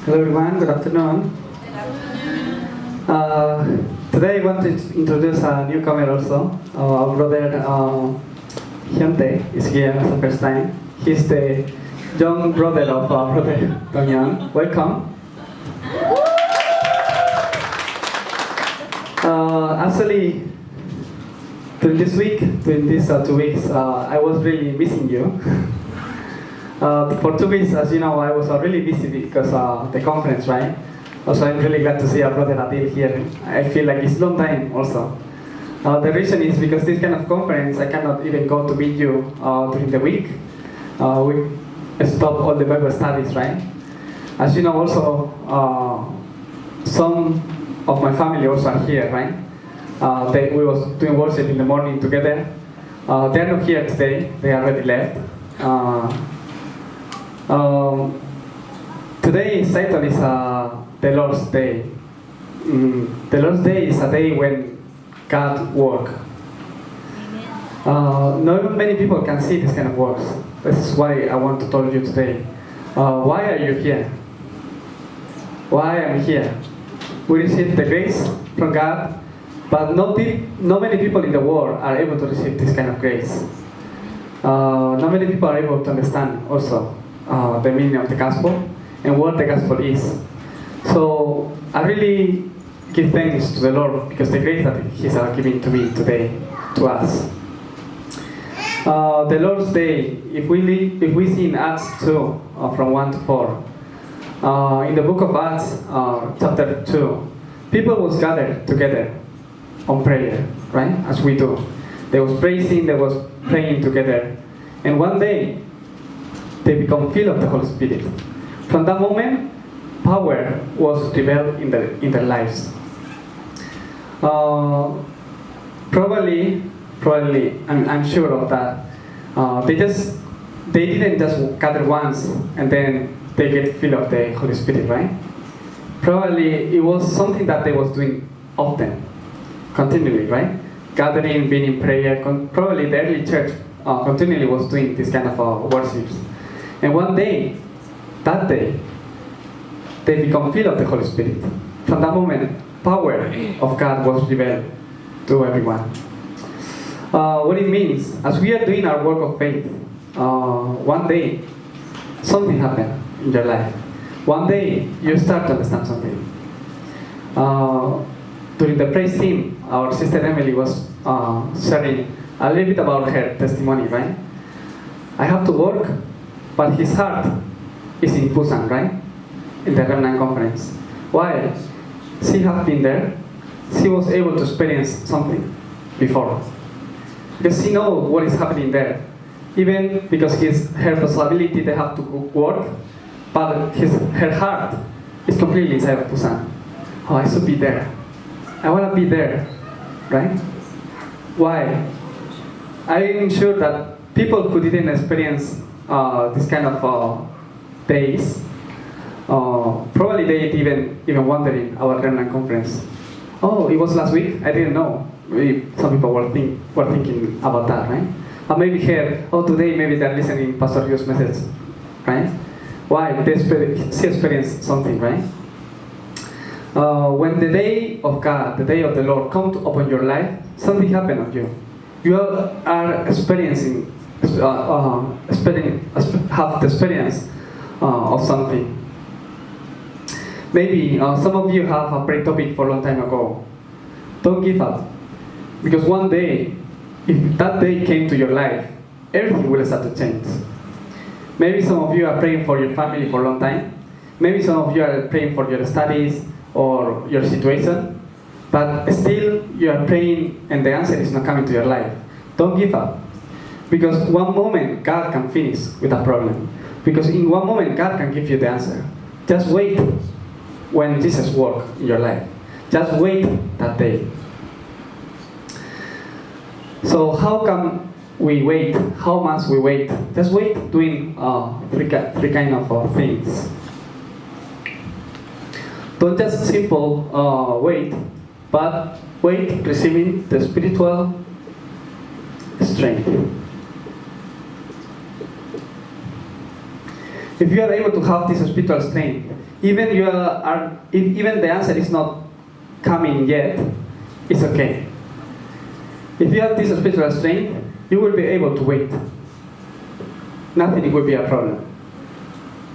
Hello everyone, good afternoon. Today I want to introduce a newcomer also. Our brother Hyuntae is here for the first time. He's the young brother of our brother Donghyun. Welcome. Actually, during this week, during these 2 weeks, I was really missing you. For 2 weeks, as you know, I was really busy because the conference, right? Also, I'm really glad to see our brother Adil here. I feel like it's long time also. The reason is because this kind of conference, I cannot even go to meet you during the week. We stop all the Bible studies, right? As you know, also, some of my family also are here, right? We was doing worship in the morning together. They're not here today. They already left. Today, Satan is the Lord's Day. The Lord's Day is a day when God works. Not many people can see this kind of works. This is why I want to tell you today. Why are you here? Why am I here? We receive the grace from God, but not many people in the world are able to receive this kind of grace. Not many people are able to understand also the meaning of the gospel and what the gospel is. So I really give thanks to the Lord because the grace that He's giving to me today, to us. The Lord's Day, if we see in Acts 2, from 1 to 4, in the book of Acts, chapter 2, people was gathered together on prayer, right? As we do. They was praising, they was praying together. And one day, they become filled of the Holy Spirit. From that moment, power was revealed in their lives. Probably, I'm sure of that. They didn't just gather once and then they get filled of the Holy Spirit, right? Probably it was something that they was doing often, continually, right? Gathering, being in prayer. Probably the early church continually was doing this kind of worships. And one day, that day, they become filled of the Holy Spirit. From that moment, power of God was revealed to everyone. What it means, as we are doing our work of faith, one day, something happened in your life. One day, you start to understand something. During the praise team, our sister Emily was sharing a little bit about her testimony, right? I have to work, but his heart is in Busan, right? In the Remnant conference. Why? She had been there. She was able to experience something before. Because she knows what is happening there. Even because her possibility they have to work, but her heart is completely inside of Busan. Oh, I should be there. I want to be there, right? Why? I'm sure that people who didn't experience this kind of days, probably they even wondering our Remnant conference. Oh, it was last week? I didn't know. Maybe some people were thinking about that, right? Or maybe here, today maybe they're listening Pastor Yu's message, right? Why? She experienced something, right? When the day of God, the day of the Lord comes upon your life, something happens on you. You are experiencing, have the experience of something. Maybe some of you have a prayer topic for a long time ago. Don't give up. Because one day, if that day came to your life, everything will start to change. Maybe some of you are praying for your family for a long time. Maybe some of you are praying for your studies or your situation. But still, you are praying and the answer is not coming to your life. Don't give up. Because one moment, God can finish with a problem. Because in one moment, God can give you the answer. Just wait when Jesus works in your life. Just wait that day. So how can we wait? How much we wait? Just wait doing three kind of things. Don't just simple wait, but wait receiving the spiritual strength. If you are able to have this spiritual strength, Even even the answer is not coming yet, it's okay. If you have this spiritual strength, you will be able to wait. Nothing will be a problem.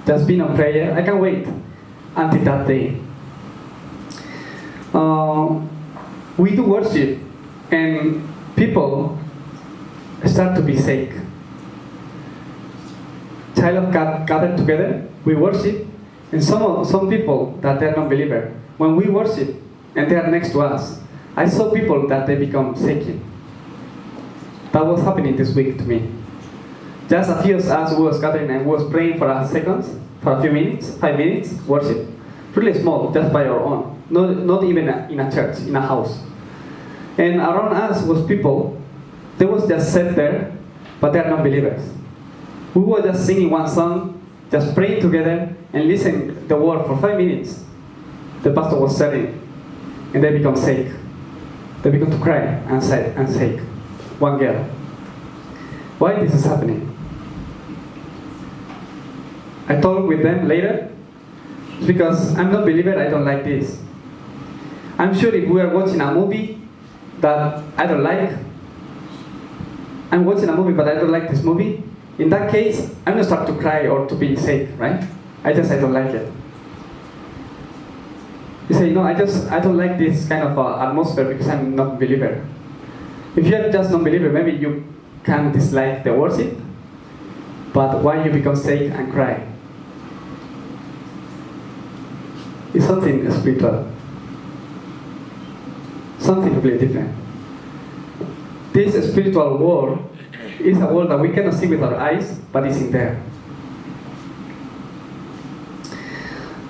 Just being on prayer, I can wait until that day. We do worship, and people start to be sick. Child of God gather together, we worship, and some people that they're non-believer, when we worship and they are next to us, I saw people that they become sick. That was happening this week to me. Just a few of us was gathering and was praying for a second, for a few minutes, 5 minutes, worship. Really small, just by our own. Not even in a church, in a house. And around us was people, they was just sat there, but they are not believers. We were just singing one song, just praying together and listening the word for 5 minutes. The pastor was sharing, and they become sick. They begin to cry and shake. One girl. Why this is happening? I talked with them later. It's because I'm not a believer, I don't like this. I'm sure if we are watching a movie that I don't like, I'm watching a movie but I don't like this movie, in that case, I'm not start to cry or to be sick, right? I don't like it. You say, no, I don't like this kind of atmosphere because I'm not a believer. If you're just non-believer, maybe you can dislike the worship, but why you become sick and cry? It's something spiritual. Something really different. This spiritual world is a world that we cannot see with our eyes, but it's in there.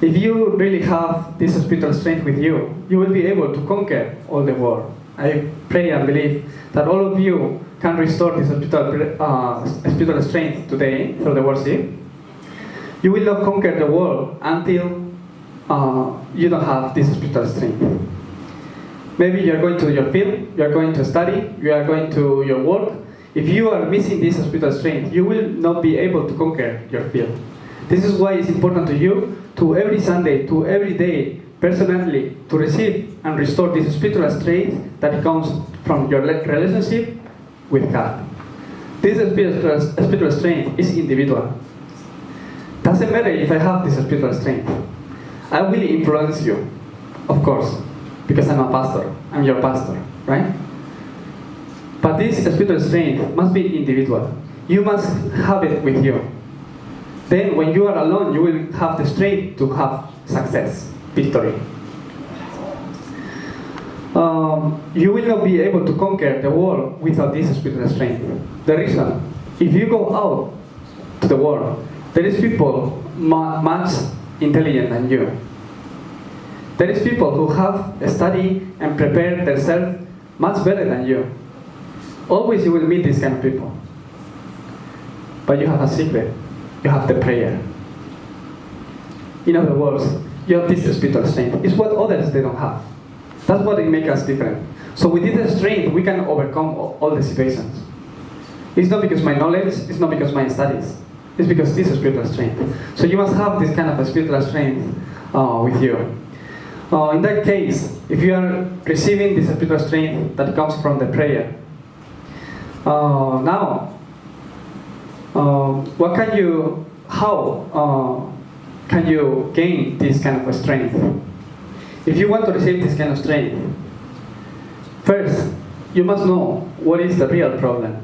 If you really have this spiritual strength with you, you will be able to conquer all the world. I pray and believe that all of you can restore this spiritual strength today through the worship. You will not conquer the world until you don't have this spiritual strength. Maybe you are going to your field, you are going to study, you are going to your work. If you are missing this spiritual strength, you will not be able to conquer your field. This is why it's important to you to every Sunday, to every day, personally, to receive and restore this spiritual strength that comes from your relationship with God. This spiritual strength is individual. Doesn't matter if I have this spiritual strength. I will influence you, of course, because I'm a pastor. I'm your pastor, right? But this spiritual strength must be individual. You must have it with you. Then when you are alone, you will have the strength to have success, victory. You will not be able to conquer the world without this spiritual strength. The reason, if you go out to the world, there is people much intelligent than you. There is people who have studied and prepared themselves much better than you. Always you will meet these kind of people. But you have a secret. You have the prayer. In other words, you have this spiritual strength. It's what others they don't have. That's what it makes us different. So with this strength, we can overcome all the situations. It's not because my knowledge, it's not because my studies. It's because this is spiritual strength. So you must have this kind of a spiritual strength with you. In that case, if you are receiving this spiritual strength that comes from the prayer, how can you gain this kind of strength? If you want to receive this kind of strength, first, you must know what is the real problem.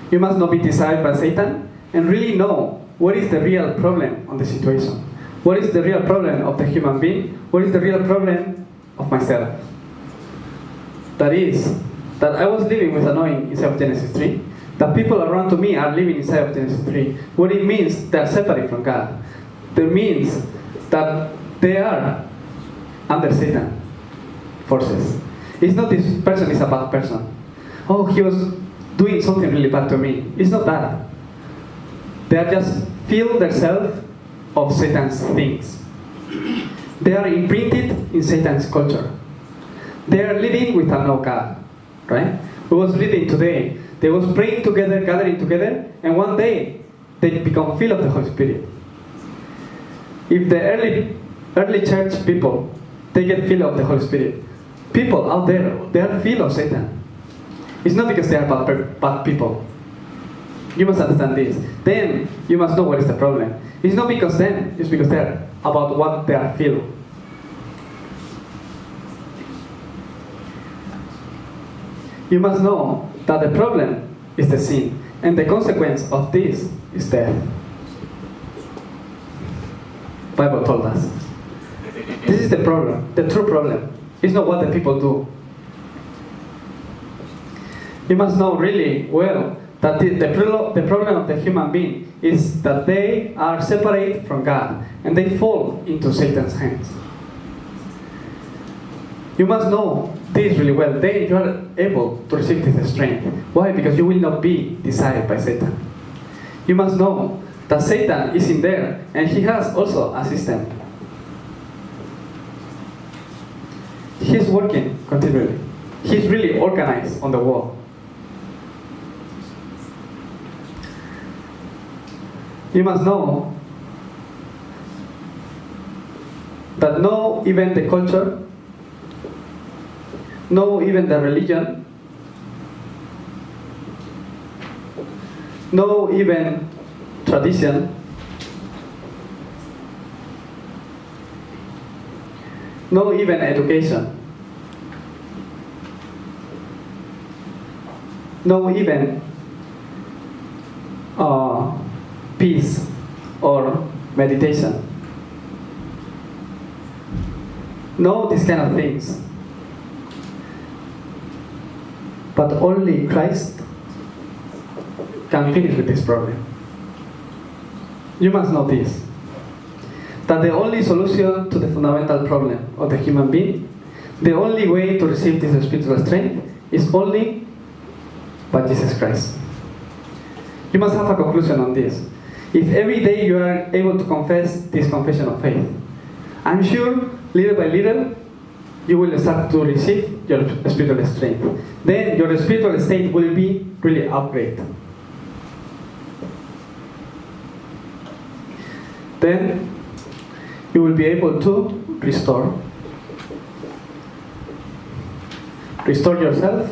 You must not be deceived by Satan and really know what is the real problem on the situation. What is the real problem of the human being? What is the real problem of myself? That is, that I was living with annoying inside of Genesis 3. The people around to me are living inside of Genesis 3. What it means, they are separate from God. That means that they are under Satan forces. It's not this person is a bad person. Oh, he was doing something really bad to me. It's not that. They are just feel themselves of Satan's things. They are imprinted in Satan's culture. They are living with a no God, right? We was reading today. They was praying together, gathering together, and one day they become filled of the Holy Spirit. If the early church people, they get filled of the Holy Spirit, people out there, they are filled of Satan. It's not because they are bad people. You must understand this. Then you must know what is the problem. It's not because then, it's because they're about what they are filled. You must know that the problem is the sin, and the consequence of this is death. Bible told us. This is the problem, the true problem. It's not what the people do. You must know really well that the problem of the human being is that they are separate from God and they fall into Satan's hands. You must know this really well. Then you are able to receive this strength. Why? Because you will not be desired by Satan. You must know that Satan is in there and he has also a system. He's working continually. He's really organized on the wall. You must know that no even the culture, no even the religion, no even tradition, no even education, no even peace or meditation. No, these kind of things. But only Christ can finish with this problem. You must know this. That the only solution to the fundamental problem of the human being, the only way to receive this spiritual strength is only by Jesus Christ. You must have a conclusion on this. If every day you are able to confess this confession of faith, I'm sure little by little you will start to receive your spiritual strength. Then your spiritual state will be really upgraded. Then you will be able to restore yourself,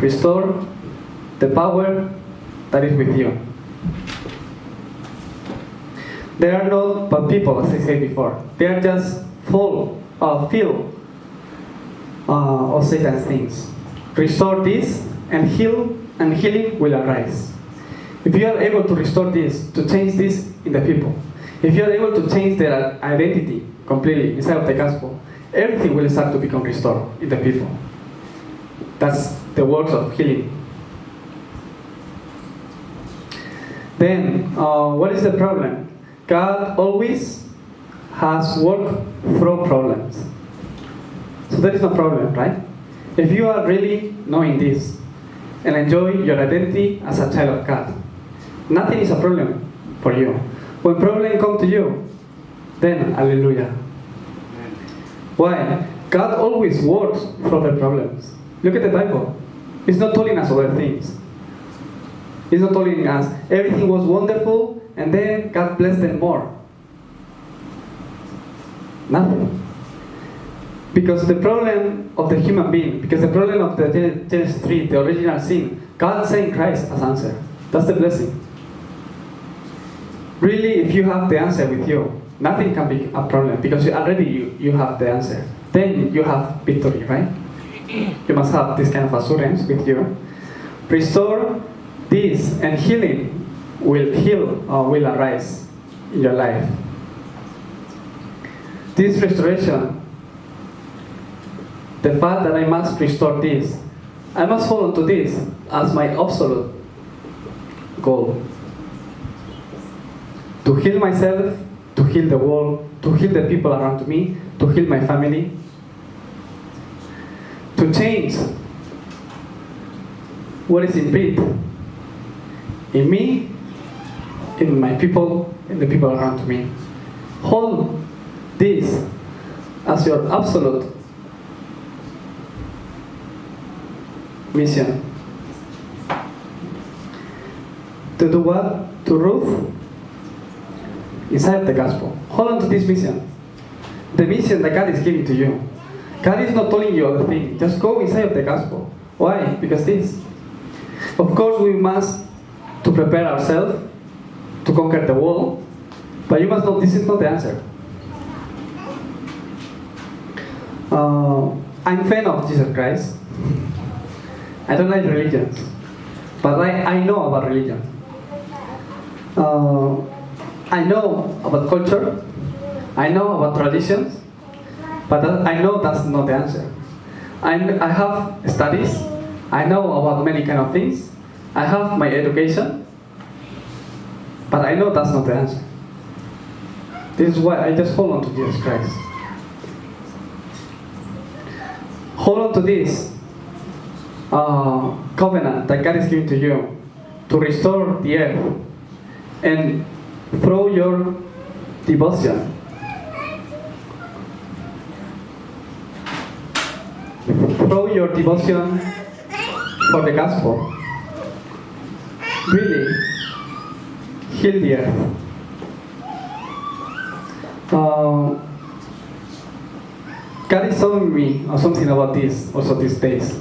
restore the power that is with you. They are not bad people, as I said before. They are just filled of Satan's things. Restore this, and healing will arise. If you are able to restore this, to change this in the people, if you are able to change their identity completely inside of the gospel, everything will start to become restored in the people. That's the works of healing. Then, what is the problem? God always has worked through problems. So there is no problem, right? If you are really knowing this and enjoy your identity as a child of God, nothing is a problem for you. When problems come to you, then hallelujah. Why? God always works through the problems. Look at the Bible. It's not telling us other things. It's not telling us everything was wonderful and then God blessed them more. Nothing. Because the problem of the human being, because the problem of the Genesis 3, the original sin, God sent Christ as answer. That's the blessing. Really, if you have the answer with you, nothing can be a problem because you have the answer. Then you have victory, right? You must have this kind of assurance with you. Restore this, and healing will arise in your life. This restoration, the fact that I must restore this, I must follow to this as my absolute goal. To heal myself, to heal the world, to heal the people around me, to heal my family, to change what is inbred in me, in my people, in the people around me. Hold this as your absolute mission. To do what? To inside the gospel. Hold on to this mission. The mission that God is giving to you. God is not telling you other thing. Just go inside of the gospel. Why? Because this. Of course, we must to prepare ourselves to conquer the world, but you must know this is not the answer. I'm a fan of Jesus Christ. I don't like religions, but I know about religion. I know about culture. I know about traditions, but I know that's not the answer. I have studies. I know about many kind of things. I have my education, but I know that's not the answer. This is why I just hold on to Jesus Christ. Hold on to this covenant that God is giving to you to restore the earth, and through your devotion, for the gospel, really heal the earth. God is showing me something about this also these days.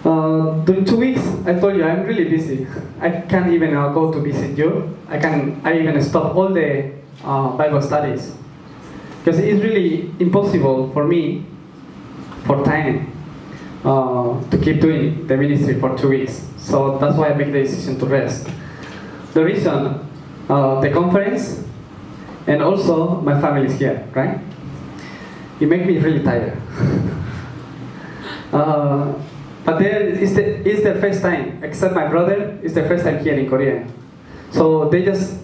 During 2 weeks, I told you I'm really busy. I can't even go to visit you. I even stop all the Bible studies because it's really impossible for me for time to keep doing the ministry for 2 weeks. So that's why I make the decision to rest. The reason, the conference, and also my family is here, right? It makes me really tired. But there is the first time, except my brother, it's the first time here in Korea. So they just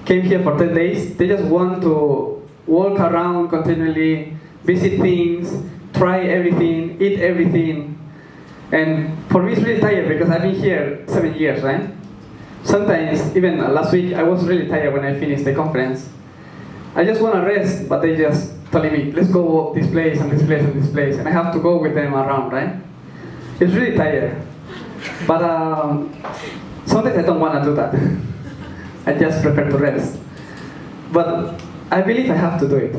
came here for 10 days. They just want to walk around continually, visit things, try everything, eat everything. And for me it's really tired because I've been here 7 years, right? Sometimes, even last week, I was really tired when I finished the conference. I just want to rest, but they just telling me, let's go this place and this place and this place. And I have to go with them around, right? It's really tired. But sometimes I don't want to do that. I just prefer to rest. But I believe I have to do it.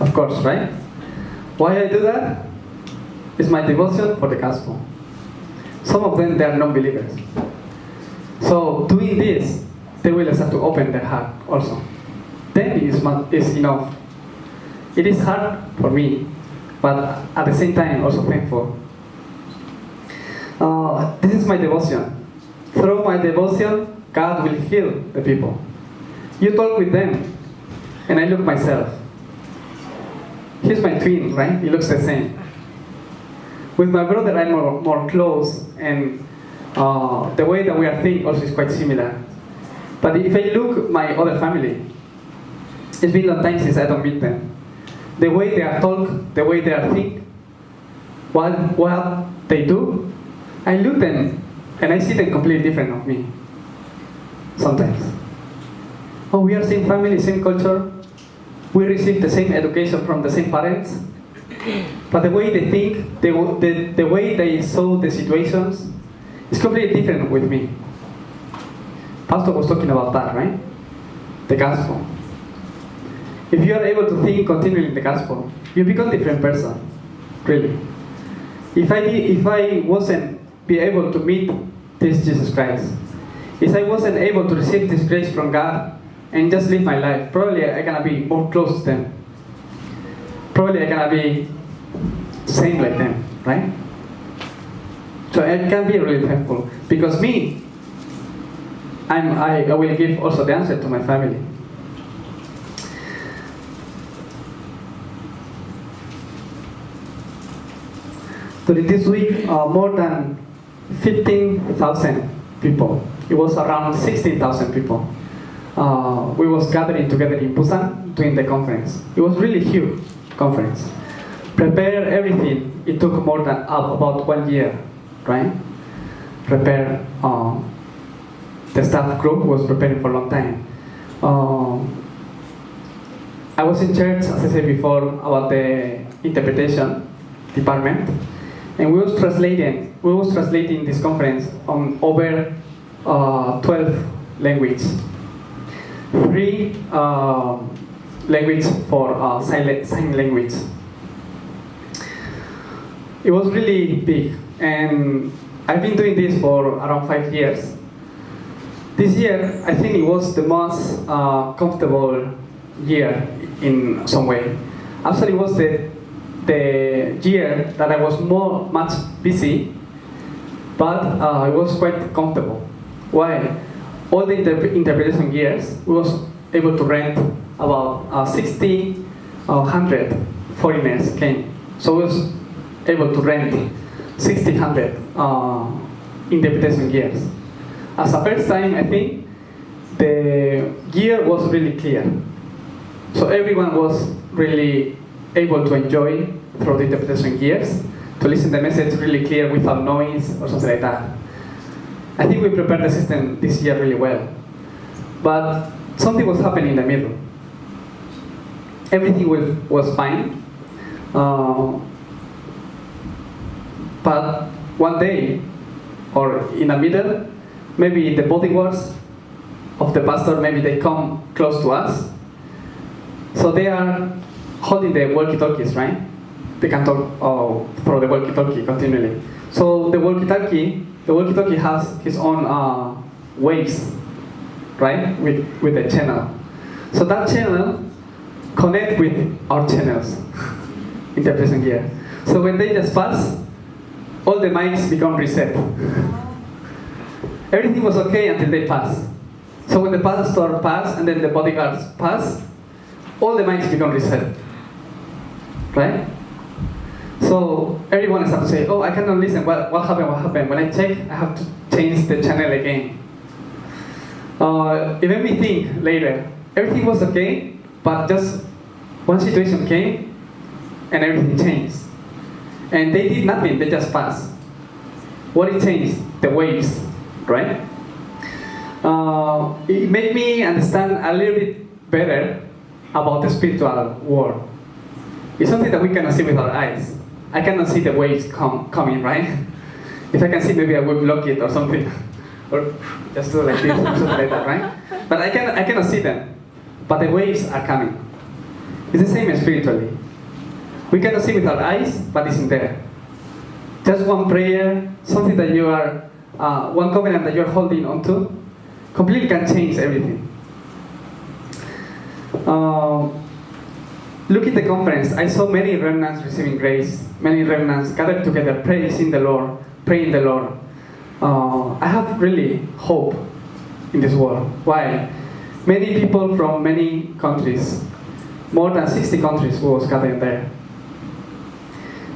Of course, right? Why I do that? It's my devotion for the gospel. Some of them, they are non-believers. So doing this, they will start to open their heart also. Then it is enough. It is hard for me, but at the same time also thankful. This is my devotion. Through my devotion, God will heal the people. You talk with them, and I look myself. He's my twin, right? He looks the same. With my brother, I'm more close, and the way that we are thinking also is quite similar. But if I look my other family, it's been a long time since I don't meet them. The way they are talk, the way they are think, what they do, I look them and I see them completely different of me. Sometimes. Oh, we are same family, same culture. We receive the same education from the same parents. But the way they think, the way they saw the situations, is completely different with me. Pastor was talking about that, right? The gospel. If you are able to think continually in the gospel, you become a different person, really. If I wasn't be able to meet this Jesus Christ, if I wasn't able to receive this grace from God and just live my life, probably I'm gonna be more close to them. Probably I'm gonna be same like them, right? So it can be really helpful because me, I will give also the answer to my family. During this week, more than 15,000 people. It was around 16,000 people. We was gathering together in Busan doing the conference. It was really huge conference. Prepare everything. It took more than about 1 year, right? Prepare. The staff group was preparing for a long time. I was in church, as I said before, about the interpretation department. And we was translating this conference on over 12 languages. free language for sign language. It was really big, and I've been doing this for around 5 years. This year, I think it was the most comfortable year in some way. Actually, it was the year that I was much busy, but it was quite comfortable. Why? All the interpretation years, we was able to rent about 60 or 100 foreigners came. So we was able to rent 60, 100 interpretation years. As a first time, I think the year was really clear. So everyone was really able to enjoy through the interpretation years, to listen the message really clear without noise or something like that. I think we prepared the system this year really well. But something was happening in the middle. Everything was fine. But one day, or in the middle, maybe the bodyguards of the pastor, maybe they come close to us. So they are holding the walkie-talkies, right? They can talk through the walkie-talkie continually. So the walkie-talkie has his own waves, right? With the channel. So that channel connect with our channels in the present year. So when they just pass, all the mics become reset. Everything was okay until they pass. So when the pastor pass and then the bodyguards pass, all the mics become reset. Right? So everyone is up to say, oh, I cannot listen. What happened? When I check, I have to change the channel again. It made me think later. Everything was okay, but just one situation came and everything changed. And they did nothing, they just passed. What it changed? The waves, right? It made me understand a little bit better about the spiritual world. It's something that we cannot see with our eyes. I cannot see the waves coming, right? If I can see, maybe I would block it or something. Or just do like this, or something like that, right? But I cannot see them. But the waves are coming. It's the same spiritually. We cannot see with our eyes, but it's in there. Just one prayer, something that you are, one covenant that you're holding onto, completely can change everything. Look at the conference. I saw many remnants receiving grace, many remnants gathered together, praising the Lord, praying the Lord. I have really hope in this world. Why? Many people from many countries, more than 60 countries was gathered there.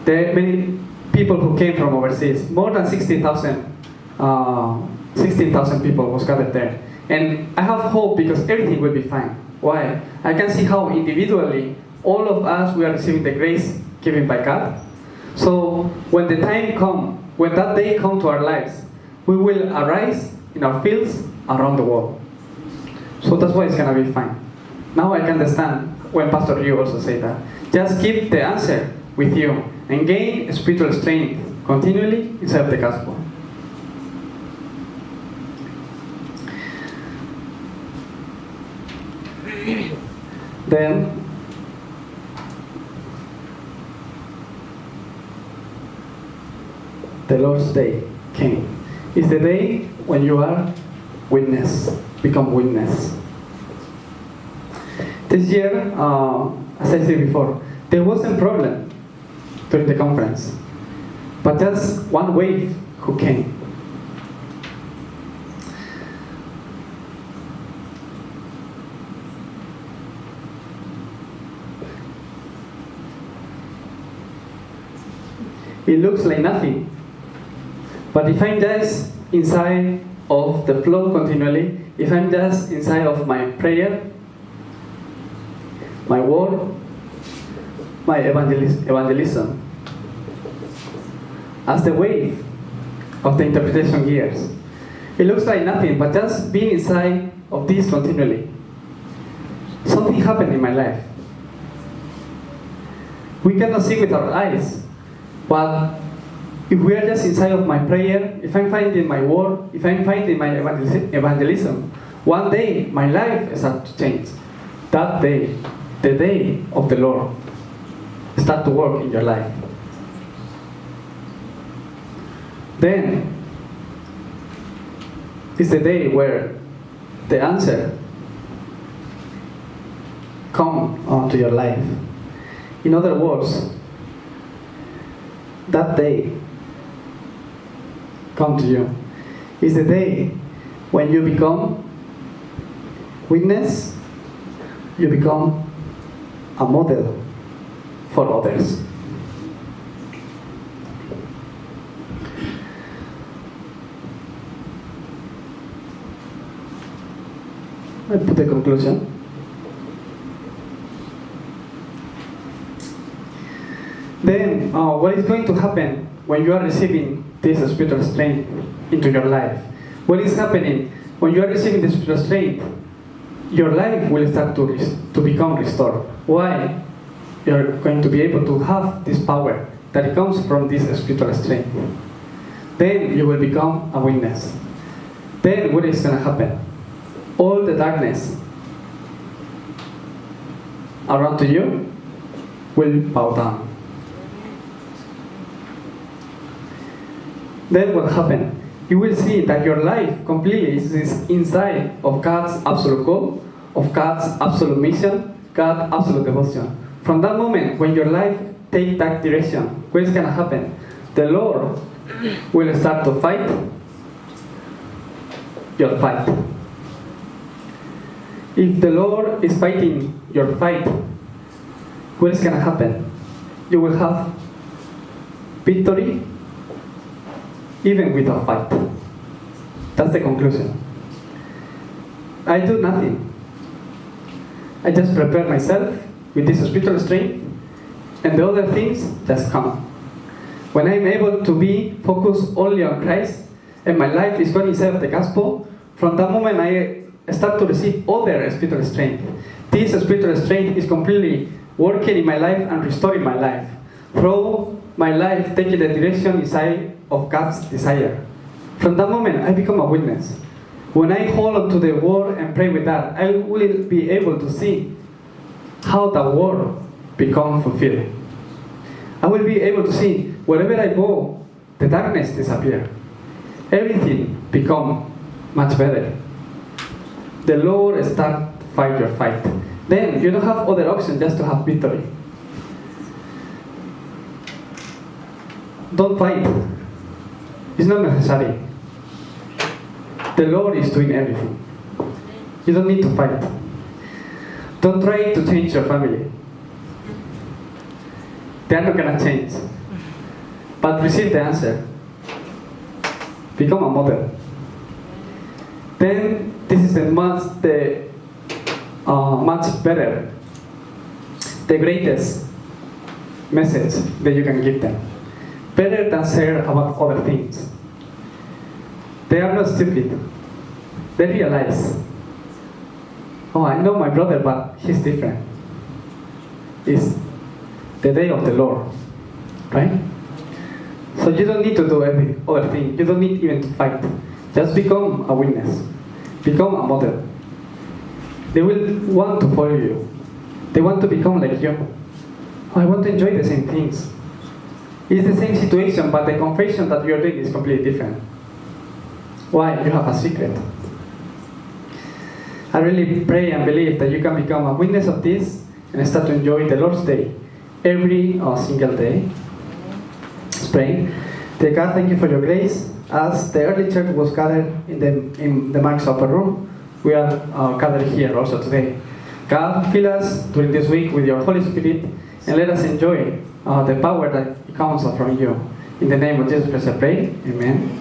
There are many people who came from overseas, more than 16,000 people was gathered there. And I have hope because everything will be fine. Why? I can see how individually, all of us, we are receiving the grace given by God. So when the time comes, when that day comes to our lives, we will arise in our fields around the world. So that's why it's going to be fine. Now I can understand when Pastor Yu also said that. Just keep the answer with you and gain spiritual strength continually inside the gospel. Then the Lord's Day came. It's the day when you are witness, become witness. This year, as I said before, there wasn't a problem during the conference, but just one wave who came. It looks like nothing, but if I'm just inside of the flow continually, if I'm just inside of my prayer, my word, my evangelism, as the wave of the interpretation gears, it looks like nothing, but just being inside of this continually, something happened in my life. We cannot see with our eyes, but if we are just inside of my prayer, if I'm finding my word, if I'm finding my evangelism, One day, my life started to change. That day, the day of the Lord, start to work in your life. Then, is the day where the answer come onto your life. In other words, that day come to you is the day when you become witness, you become a model for others. I put the conclusion. Then, what is going to happen when you are receiving this spiritual strength into your life? What is happening when you are receiving this spiritual strength? Your life will start to become restored. Why? You are going to be able to have this power that comes from this spiritual strength. Then you will become a witness. Then what is going to happen? All the darkness around to you will bow down. Then what happened? You will see that your life completely is inside of God's absolute goal, of God's absolute mission, God's absolute devotion. From that moment, when your life takes that direction, what is going to happen? The Lord will start to fight your fight. If the Lord is fighting your fight, what is going to happen? You will have victory even without fight. That's the conclusion. I do nothing. I just prepare myself with this spiritual strength, and the other things just come. When I'm able to be focused only on Christ, and my life is going inside of the gospel, from that moment I start to receive other spiritual strength. This spiritual strength is completely working in my life and restoring my life. Through my life taking the direction inside of God's desire. From that moment, I become a witness. When I hold on to the word and pray with that, I will be able to see how the word becomes fulfilled. I will be able to see wherever I go, the darkness disappears. Everything becomes much better. The Lord starts to fight your fight. Then you don't have other option just to have victory. Don't fight. It's not necessary. The Lord is doing everything. You don't need to fight. Don't try to change your family. They are not going to change. But receive the answer. Become a model. Then this is much better, the greatest message that you can give them. Better than share about other things. They are not stupid. They realize, oh, I know my brother, but he's different. It's the day of the Lord, right? So you don't need to do every other thing. You don't need even to fight. Just become a witness. Become a model. They will want to follow you. They want to become like you. Oh, I want to enjoy the same things. It's the same situation, but the confession that you are doing is completely different. Why? You have a secret. I really pray and believe that you can become a witness of this and start to enjoy the Lord's Day every single day. Let's pray. Dear God, thank you for your grace. As the early church was gathered in the Mark's upper room, we are gathered here also today. God, fill us during this week with your Holy Spirit and let us enjoy the power that comes from you. In the name of Jesus Christ I pray. Amen.